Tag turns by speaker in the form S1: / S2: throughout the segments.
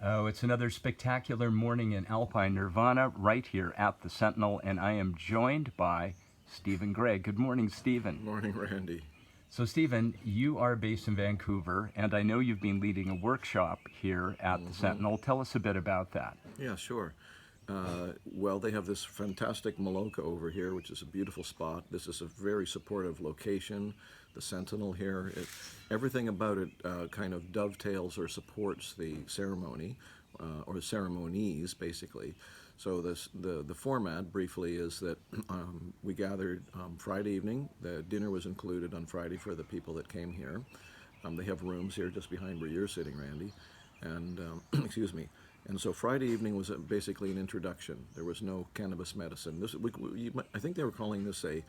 S1: Oh, it's another spectacular morning in Alpine Nirvana right here at the Sentinel, and I am joined by Stephen Gray. Good morning, Stephen.
S2: Morning, Randy.
S1: So, Stephen, you are based in Vancouver, and I know you've been leading a workshop here at the Sentinel. Tell us a bit about that.
S2: Yeah, sure. Well, they have this fantastic Maloka over here, which is a beautiful spot. This is a very supportive location. The Sentinel here, everything about it kind of dovetails or supports the ceremony, or ceremonies, basically. So the format, briefly, is that we gathered Friday evening. The dinner was included on Friday for the people that came here. They have rooms here just behind where you're sitting, Randy. And, excuse me. And so Friday evening was basically an introduction. There was no cannabis medicine. I think they were calling this a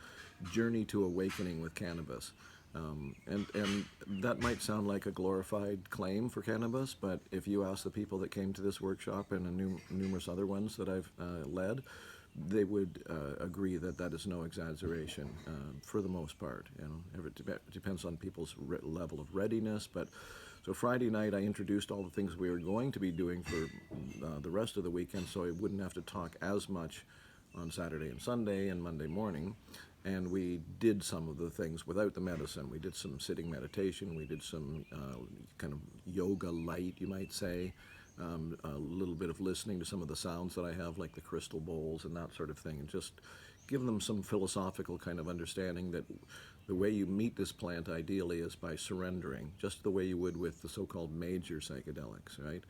S2: journey to awakening with cannabis. And that might sound like a glorified claim for cannabis, but if you ask the people that came to this workshop and numerous other ones that I've led, they would agree that that is no exaggeration for the most part. It depends on people's level of readiness, but so Friday night I introduced all the things we were going to be doing for the rest of the weekend, so I wouldn't have to talk as much on Saturday and Sunday and Monday morning. And we did some of the things without the medicine. We did some sitting meditation. We did some kind of yoga light, you might say. A little bit of listening to some of the sounds that I have, like the crystal bowls and that sort of thing, and just give them some philosophical kind of understanding that the way you meet this plant ideally is by surrendering, just the way you would with the so-called major psychedelics, right?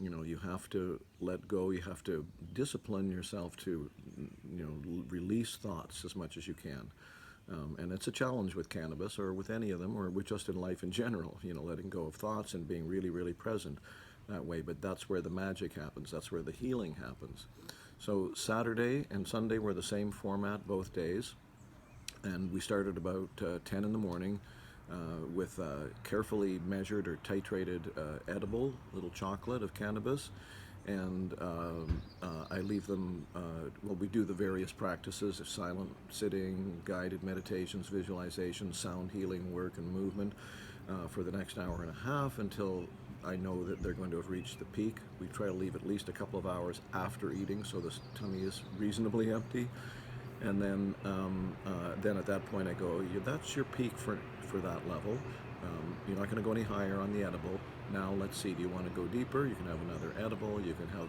S2: You have to let go, you have to discipline yourself to, release thoughts as much as you can. And it's a challenge with cannabis, or with any of them, or with just in life in general, letting go of thoughts and being really, really present that way. But that's where the magic happens, that's where the healing happens. So Saturday and Sunday were the same format both days, and we started about 10 in the morning with carefully measured or titrated edible, little chocolate of cannabis, and I leave them, we do the various practices of silent sitting, guided meditations, visualizations, sound healing work and movement for the next hour and a half until I know that they're going to have reached the peak. We try to leave at least a couple of hours after eating so the tummy is reasonably empty. And then at that point I go, that's your peak for that level. You're not going to go any higher on the edible. Now let's see, do you want to go deeper? You can have another edible. You can have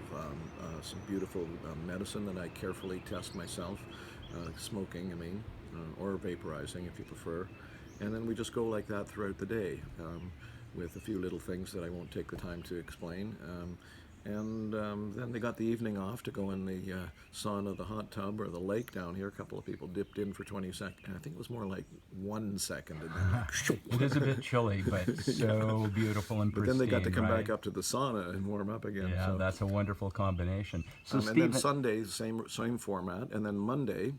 S2: some beautiful medicine that I carefully test myself, smoking, or vaporizing if you prefer. And then we just go like that throughout the day. With a few little things that I won't take the time to explain. Then they got the evening off to go in the sauna, the hot tub, or the lake down here. A couple of people dipped in for 20 seconds. I think it was more like 1 second. And then
S1: It is a bit chilly, but so beautiful and pristine.
S2: But then they got to come
S1: right?
S2: back up to the sauna and warm up again.
S1: Yeah,
S2: so.
S1: that's a wonderful combination. So
S2: And
S1: Stephen,
S2: then Sunday, same format. And then Monday,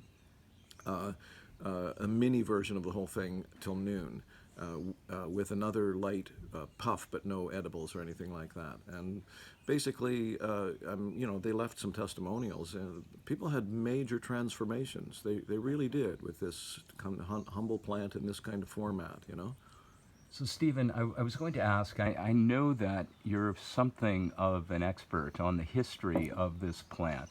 S2: a mini version of the whole thing till noon. With another light puff, but no edibles or anything like that. And basically, they left some testimonials. People had major transformations. They really did with this kind of humble plant in this kind of format,
S1: So Stephen, I was going to ask, I know that you're something of an expert on the history of this plant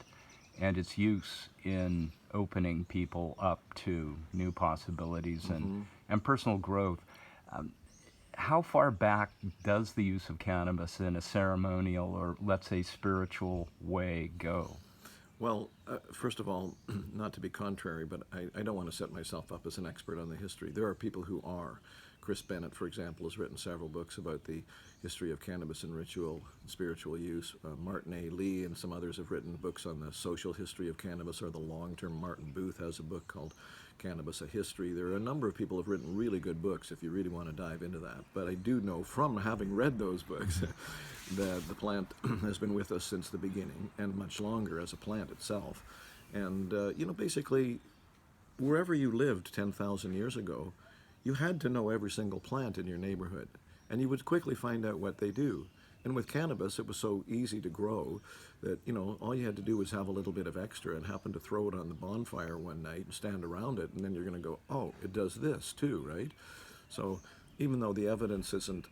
S1: and its use in opening people up to new possibilities and personal growth. How far back does the use of cannabis in a ceremonial or, let's say, spiritual way go?
S2: Well, first of all, not to be contrary, but I don't want to set myself up as an expert on the history. There are people who are. Chris Bennett, for example, has written several books about the history of cannabis and ritual and spiritual use. Martin A. Lee and some others have written books on the social history of cannabis, or the long-term. Martin Booth has a book called Cannabis, A History. There are a number of people who have written really good books if you really want to dive into that. But I do know from having read those books that the plant has been with us since the beginning, and much longer as a plant itself. And, basically, wherever you lived 10,000 years ago, you had to know every single plant in your neighborhood, and you would quickly find out what they do. And with cannabis, it was so easy to grow that, all you had to do was have a little bit of extra and happen to throw it on the bonfire one night and stand around it, and then you're going to go, oh, it does this too, right? So even though the evidence isn't,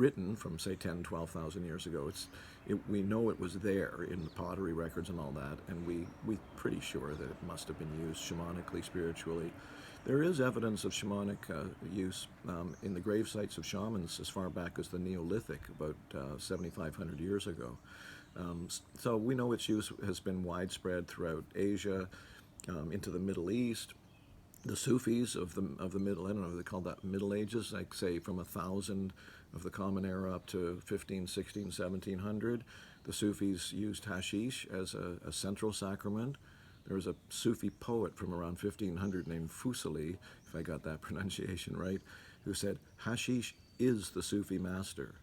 S2: written from, say, 10, 12,000 years ago. We know it was there in the pottery records and all that, and we're pretty sure that it must have been used shamanically, spiritually. There is evidence of shamanic use in the grave sites of shamans as far back as the Neolithic, about 7,500 years ago. So we know its use has been widespread throughout Asia, into the Middle East. The Sufis of the middle, I don't know if they call that Middle Ages, like say from 1000 of the Common Era up to 15, 16, 1700. The Sufis used hashish as a central sacrament. There was a Sufi poet from around 1500 named Fuseli, if I got that pronunciation right, who said, hashish is the Sufi master.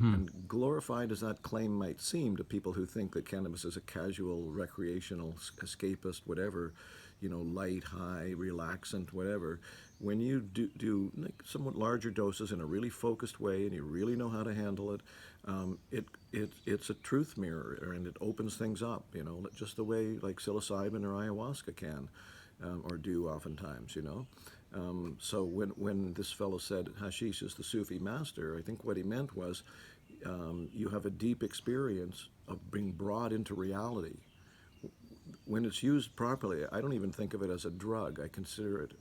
S2: And glorified as that claim might seem to people who think that cannabis is a casual, recreational, escapist, whatever, light, high, relaxant, whatever, when you do like somewhat larger doses in a really focused way and you really know how to handle it, it's a truth mirror, and it opens things up, just the way like psilocybin or ayahuasca can or do oftentimes, So when this fellow said hashish is the Sufi master, I think what he meant was you have a deep experience of being brought into reality. When it's used properly, I don't even think of it as a drug. I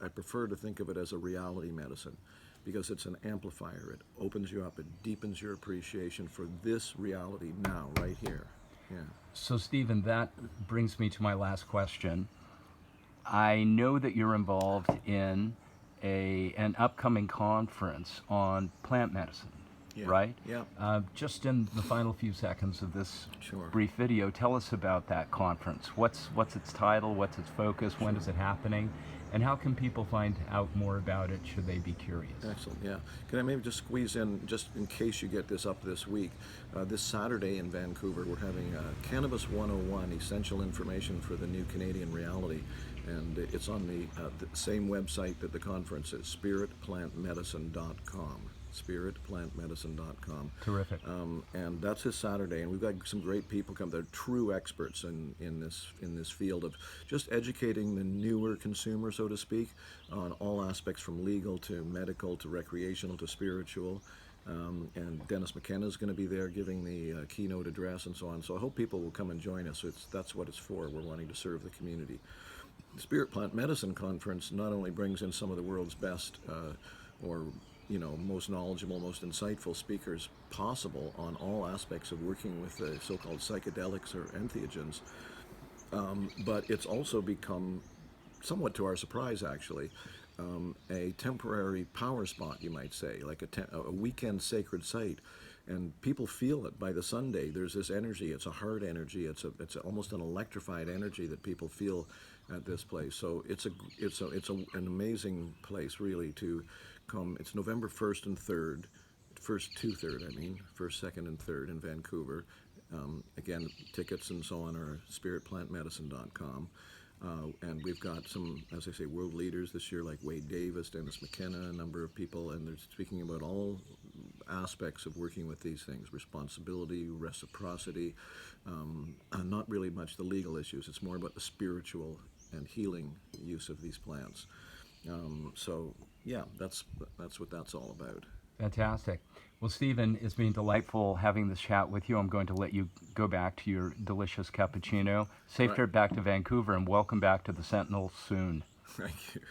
S2: prefer to think of it as a reality medicine, because it's an amplifier. It opens you up, it deepens your appreciation for this reality now, right here. Yeah.
S1: So, Stephen, that brings me to my last question. I know that you're involved in an upcoming conference on plant medicine,
S2: Yeah.
S1: right?
S2: Yeah.
S1: Just in the final few seconds of this
S2: Sure.
S1: brief video, tell us about that conference. What's its title? What's its focus? When is it happening? And how can people find out more about it should they be curious?
S2: Excellent, yeah. Can I maybe just squeeze in, just in case you get this up this week, this Saturday in Vancouver, we're having Cannabis 101, Essential Information for the New Canadian Reality. And it's on the same website that the conference is, spiritplantmedicine.com. spiritplantmedicine.com.
S1: Terrific.
S2: And that's this Saturday, and we've got some great people come. They're true experts in this field of just educating the newer consumer, so to speak, on all aspects from legal to medical to recreational to spiritual. And Dennis McKenna is going to be there giving the keynote address and so on. So I hope people will come and join us. That's what it's for. We're wanting to serve the community. The Spirit Plant Medicine Conference not only brings in some of the world's best most knowledgeable, most insightful speakers possible on all aspects of working with the so-called psychedelics or entheogens, but it's also become, somewhat to our surprise actually, a temporary power spot, you might say, like a weekend sacred site. And people feel it by the Sunday. There's this energy. It's a heart energy. It's almost an electrified energy that people feel at this place. So it's an amazing place really to come. It's November 1st and 3rd, 1st, 2nd, and 3rd in Vancouver. Again, tickets and so on are spiritplantmedicine.com. And we've got some, as I say, world leaders this year like Wade Davis, Dennis McKenna, a number of people, and they're speaking about all aspects of working with these things: responsibility, reciprocity, not really much the legal issues. It's more about the spiritual and healing use of these plants. So yeah, that's what that's all about.
S1: Fantastic. Well, Stephen, it's been delightful having this chat with you. I'm going to let you go back to your delicious cappuccino. Safe trip back to Vancouver, and welcome back to the Sentinel soon.
S2: Thank you.